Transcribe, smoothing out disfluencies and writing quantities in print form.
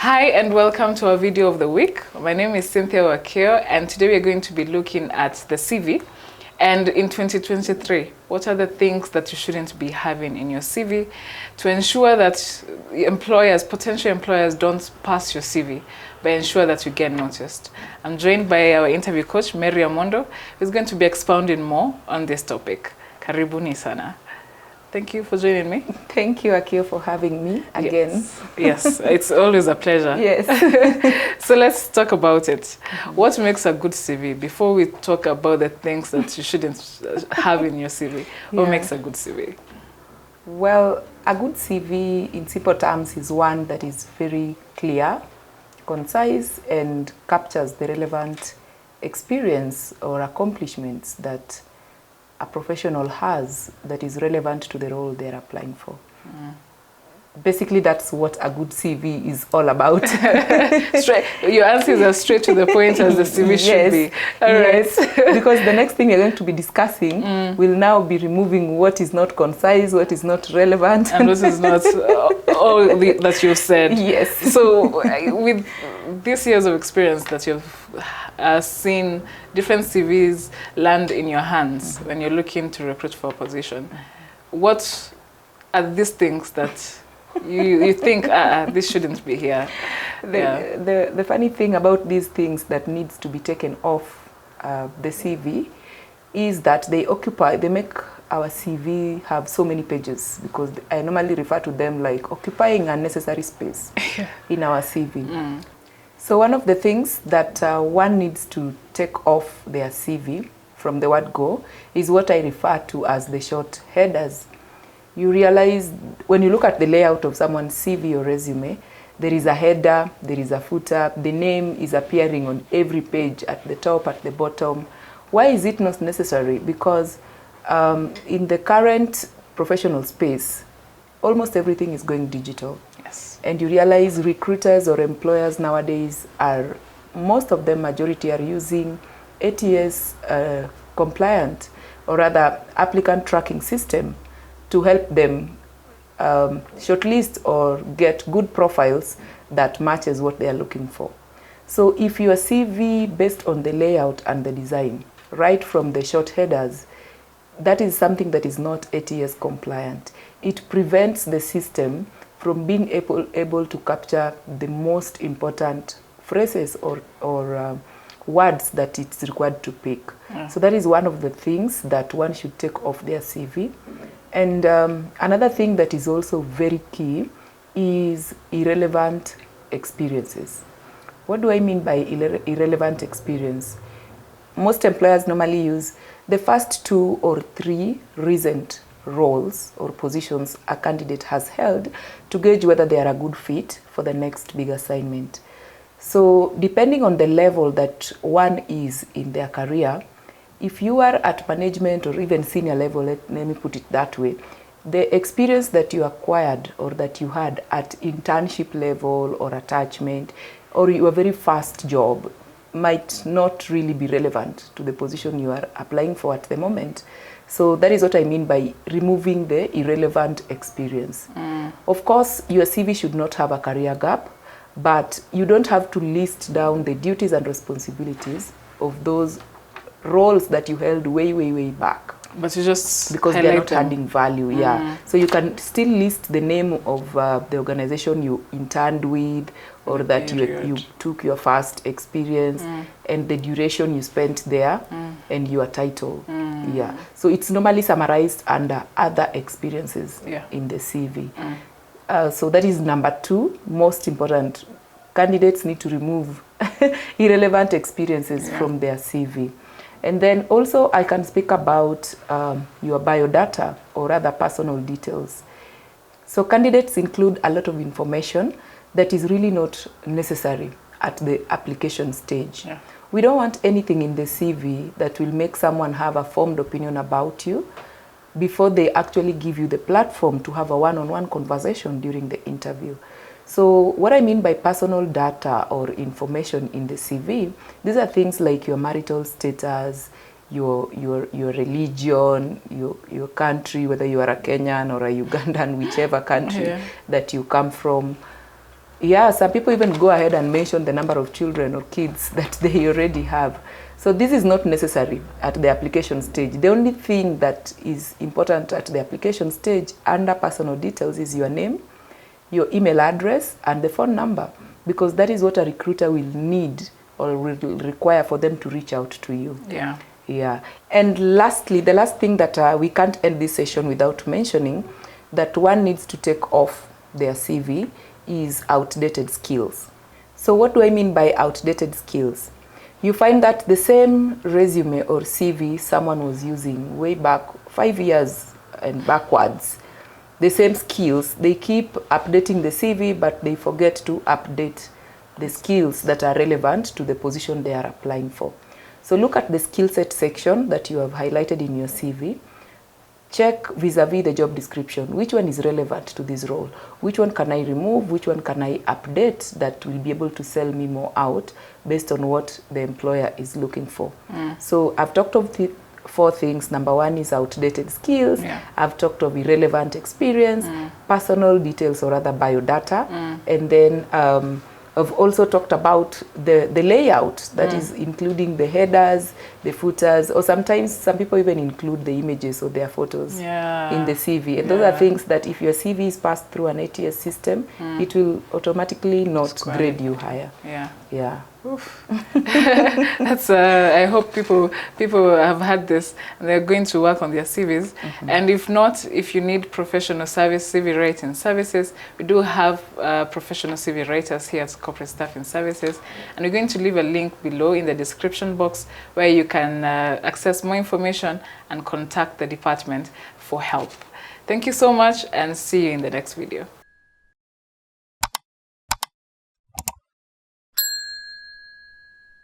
Hi and welcome to our video of the week. My name is Cynthia Wakio and today we're going to be looking at the CV. And in 2023, what are the things that you shouldn't be having in your CV to ensure that employers, potential employers, don't pass your CV, but ensure that you get noticed? I'm joined by our interview coach, Mary Amondo, who's going to be expounding more on this topic. Karibuni sana. Thank you for joining me. Thank you, Akio, for having me again. Yes, it's always a pleasure. Yes. So let's talk about it. What makes a good CV? Before we talk about the things that you shouldn't have in your CV, what makes a good CV? Well, a good CV, in simple terms, is one that is very clear, concise, and captures the relevant experience or accomplishments that a professional has that is relevant to the role they're applying for. Basically, that's what a good CV is all about. Your answers are straight to the point as the CV should be. All right. Because the next thing you're going to be discussing will now be removing what is not concise, what is not relevant. And this is not all that you've said. Yes. So with these years of experience that you've seen different CVs land in your hands when you're looking to recruit for a position, what are these things that you think this shouldn't be here? The funny thing about these things that needs to be taken off the CV is that they make our CV have so many pages, because I normally refer to them like occupying unnecessary space in our CV. So one of the things that one needs to take off their CV from the word go is what I refer to as the short headers. You realize when you look at the layout of someone's CV or resume, there is a header, there is a footer, the name is appearing on every page, at the top, at the bottom. Why is it not necessary? Because in the current professional space, almost everything is going digital. Yes. And you realize recruiters or employers nowadays most of them, majority, are using ATS compliant, or rather applicant tracking system, to help them shortlist or get good profiles that matches what they are looking for. So if your CV, based on the layout and the design, right from the short headers, that is something that is not ATS compliant, it prevents the system from being able to capture the most important phrases or words that it's required to pick. So that is one of the things that one should take off their CV. And another thing that is also very key is irrelevant experiences. What do I mean by irrelevant experience? Most employers normally use the first 2 or 3 recent roles or positions a candidate has held to gauge whether they are a good fit for the next big assignment. So depending on the level that one is in their career, if you are at management or even senior level, let me put it that way, the experience that you acquired or that you had at internship level or attachment or your very first job might not really be relevant to the position you are applying for at the moment. So that is what I mean by removing the irrelevant experience. Of course, your CV should not have a career gap, but you don't have to list down the duties and responsibilities of those roles that you held way back. But you just because they're not adding value. So you can still list the name of the organization you interned with, or that you took your first experience, and the duration you spent there, and your title. So it's normally summarized under other experiences in the CV. So that is number 2, most important. Candidates need to remove irrelevant experiences from their CV. And then also I can speak about your biodata or other personal details. So candidates include a lot of information that is really not necessary at the application stage. We don't want anything in the CV that will make someone have a formed opinion about you before they actually give you the platform to have a one-on-one conversation during the interview. So what I mean by personal data or information in the CV, these are things like your marital status, your religion, your country, whether you are a Kenyan or a Ugandan, whichever country that you come from, Yeah, some people even go ahead and mention the number of children or kids that they already have. So this is not necessary at the application stage. The only thing that is important at the application stage under personal details is your name, your email address, and the phone number, because that is what a recruiter will need or will require for them to reach out to you. Yeah. Yeah. And lastly, the last thing that we can't end this session without mentioning that one needs to take off their CV is outdated skills. So what do I mean by outdated skills? You find that the same resume or CV someone was using way back 5 years and backwards, the same skills, they keep updating the CV, but they forget to update the skills that are relevant to the position they are applying for. So look at the skill set section that you have highlighted in your CV. Check vis-a-vis the job description. Which one is relevant to this role? Which one can I remove? Which one can I update that will be able to sell me more out based on what the employer is looking for? So I've talked of the 4 things. Number 1 is outdated skills. Yeah. I've talked of irrelevant experience, personal details or other biodata, and then I've also talked about the layout that is including the headers, the footers, or sometimes some people even include the images or their photos in the CV. And those are things that if your CV is passed through an ATS system, it will automatically not grade you higher. Yeah. Yeah. Oof. That's. I hope people have had this and they're going to work on their CVs. And if not, if you need professional service CV writing services, we do have professional CV writers here at Corporate Staffing Services, and we're going to leave a link below in the description box where you can access more information and contact the department for help. Thank you so much, and see you in the next video.